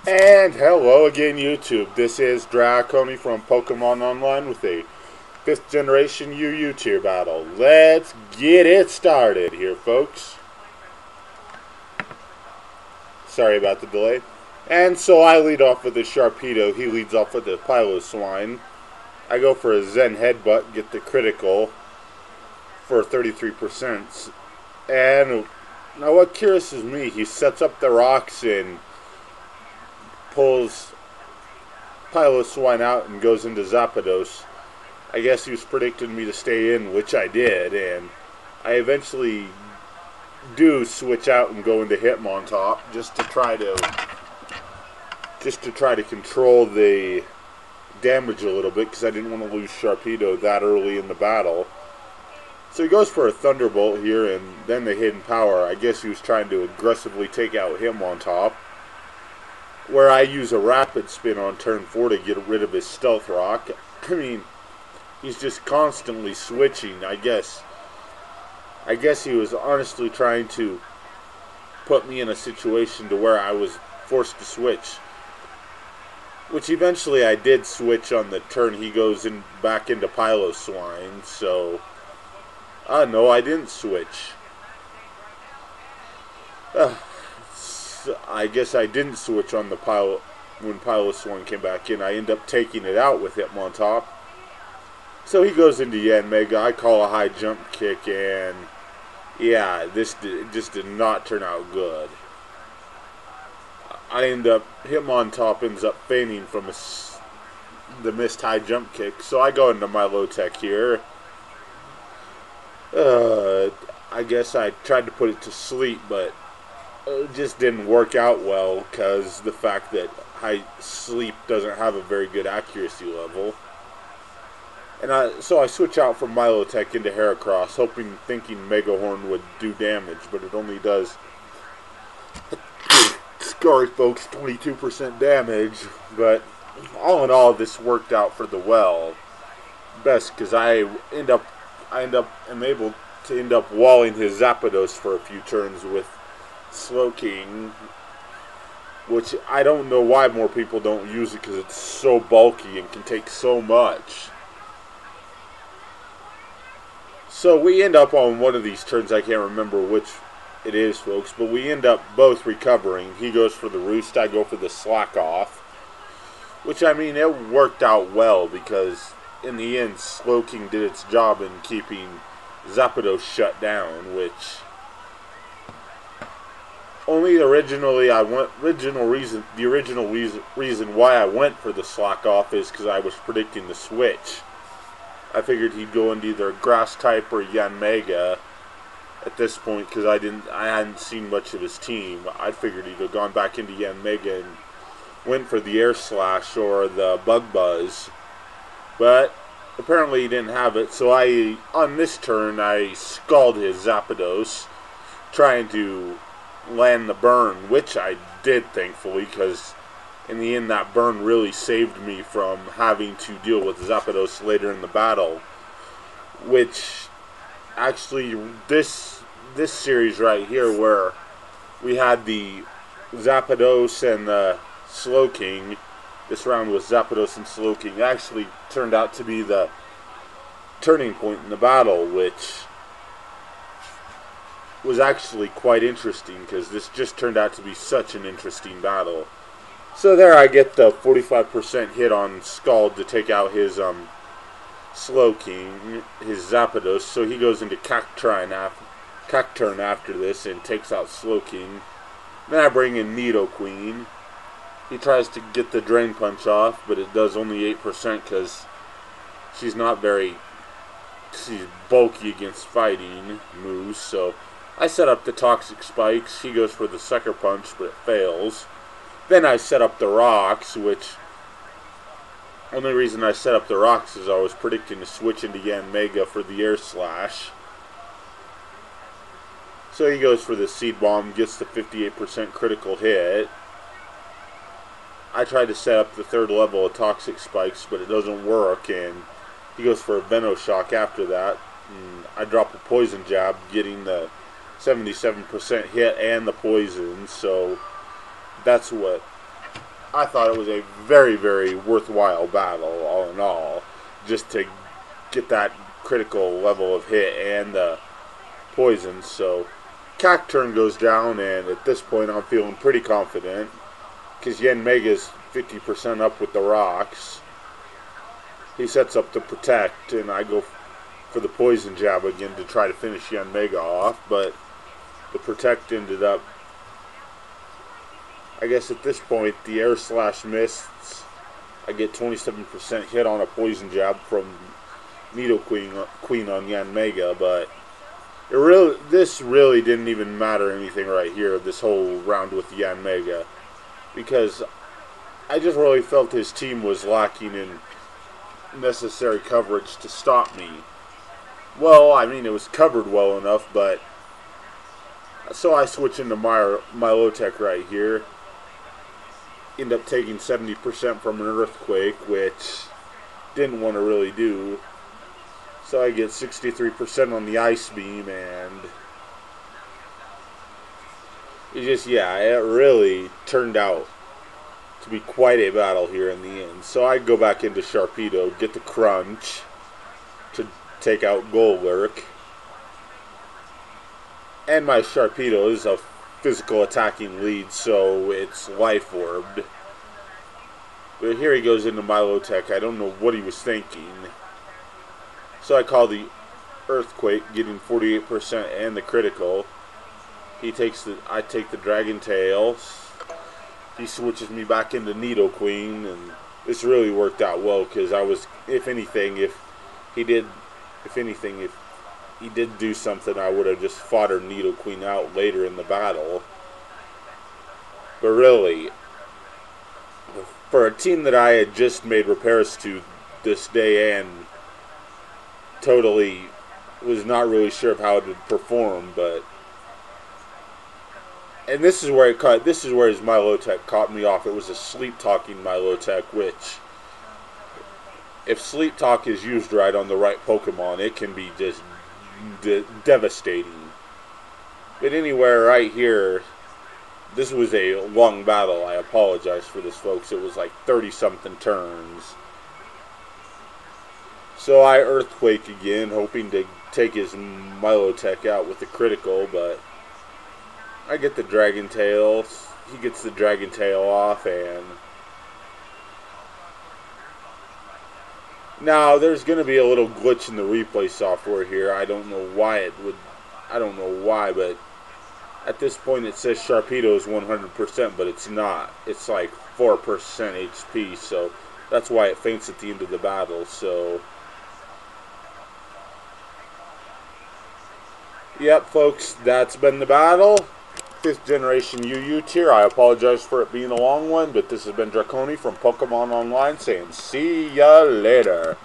And hello again, YouTube. This is Draconi from Pokemon Online with a 5th generation UU tier battle. Let's get it started here, folks. Sorry about the delay. And so I lead off with the Sharpedo. He leads off with the Piloswine. I go for a Zen Headbutt, get the critical for 33%. And now what curiouses me, he sets up the rocks and pulls Piloswine out and goes into Zapdos. I guess he was predicting me to stay in, which I did, and I eventually do switch out and go into Hitmontop just to try to control the damage a little bit, because I didn't want to lose Sharpedo that early in the battle. So he goes for a Thunderbolt here and then the Hidden Power. I guess he was trying to aggressively take out Hitmontop, where I use a Rapid Spin on turn 4 to get rid of his Stealth Rock. I mean, he's just constantly switching. I guess he was honestly trying to put me in a situation to where I was forced to switch. Which eventually I did switch on the turn he goes back into Piloswine, so no, I didn't switch. I guess I didn't switch on the when Piloswine came back in. I end up taking it out with Hitmontop. So he goes into Yanmega. I call a high jump kick, and yeah, this just did not turn out good. Hitmontop ends up fainting from the missed high jump kick. So I go into Milotic here. I guess I tried to put it to sleep, but it just didn't work out well because the fact that high sleep doesn't have a very good accuracy level. And so I switch out from Milotic into Heracross, thinking Megahorn would do damage, but it only does, sorry folks, 22% damage. But all in all, this worked out for the best, because I am able to end up walling his Zapdos for a few turns with Slowking, which I don't know why more people don't use it, because it's so bulky and can take so much. So we end up on one of these turns, I can't remember which it is, folks, but we end up both recovering. He goes for the Roost, I go for the Slack Off, which, I mean, it worked out well, because in the end Slowking did its job in keeping Zapdos shut down, which only the original reason why I went for the Slack Off is because I was predicting the switch. I figured he'd go into either Grass type or Yanmega at this point, because I hadn't seen much of his team. I figured he'd have gone back into Yanmega and went for the Air Slash or the Bug Buzz, but apparently he didn't have it. So on this turn, I scald his Zapdos, trying to land the burn, which I did, thankfully, because in the end that burn really saved me from having to deal with Zapdos later in the battle. Which actually, this series right here, where we had the Zapdos and the Slowking, this round was Zapdos and Slowking, actually turned out to be the turning point in the battle, which was actually quite interesting, because this just turned out to be such an interesting battle. So there I get the 45% hit on Scald to take out his Slowking, his Zapdos. So he goes into Cacturne after this and takes out Slowking. Then I bring in Nidoqueen. He tries to get the Drain Punch off, but it does only 8% because she's bulky against fighting moves. So I set up the Toxic Spikes. He goes for the Sucker Punch, but it fails. Then I set up the Rocks, which, only reason I set up the Rocks is I was predicting to switch into Yanmega for the Air Slash. So he goes for the Seed Bomb, gets the 58% critical hit. I tried to set up the 3rd level of Toxic Spikes, but it doesn't work, and he goes for a Venoshock after that. And I drop a Poison Jab, getting the 77% hit and the poison, so that's what I thought it was a very, very worthwhile battle, all in all, just to get that critical level of hit and the poison. So, Cacturn goes down, and at this point, I'm feeling pretty confident because Yanmega's 50% up with the rocks. He sets up to protect, and I go for the poison jab again to try to finish Yanmega off, but the protect ended up, I guess at this point, the air slash missed. I get 27% hit on a poison jab from Nidoqueen on Yanmega, but this really didn't even matter anything right here, this whole round with Yanmega, because I just really felt his team was lacking in necessary coverage to stop me. Well, I mean, it was covered well enough, but so I switch into Milotic right here. End up taking 70% from an Earthquake, which didn't want to really do. So I get 63% on the Ice Beam, and it really turned out to be quite a battle here in the end. So I go back into Sharpedo, get the Crunch to take out Golurk. And my Sharpedo is a physical attacking lead, so it's Life Orbed. But here he goes into Milotic. I don't know what he was thinking. So I call the Earthquake, getting 48% and the critical. I take the Dragon Tail. He switches me back into Nidoqueen, and this really worked out well because if he did do something, I would have just fought her Nidoqueen out later in the battle. But really, for a team that I had just made repairs to this day and totally was not really sure of how it would perform, and this is where his Milotic caught me off. It was a sleep talking Milotic, which, if sleep talk is used right on the right Pokemon, it can be just devastating. But anywhere right here, this was a long battle. I apologize for this, folks. It was like 30-something turns. So I Earthquake again, hoping to take his Milotic out with the critical, but I get the Dragon Tail. He gets the Dragon Tail off, and now there's going to be a little glitch in the replay software here. I don't know why, but at this point it says Sharpedo is 100%, but it's not. It's like 4% HP, so that's why it faints at the end of the battle. So, yep, folks, that's been the battle. 5th generation UU tier. I apologize for it being a long one, but this has been Draconi from Pokemon Online saying see ya later.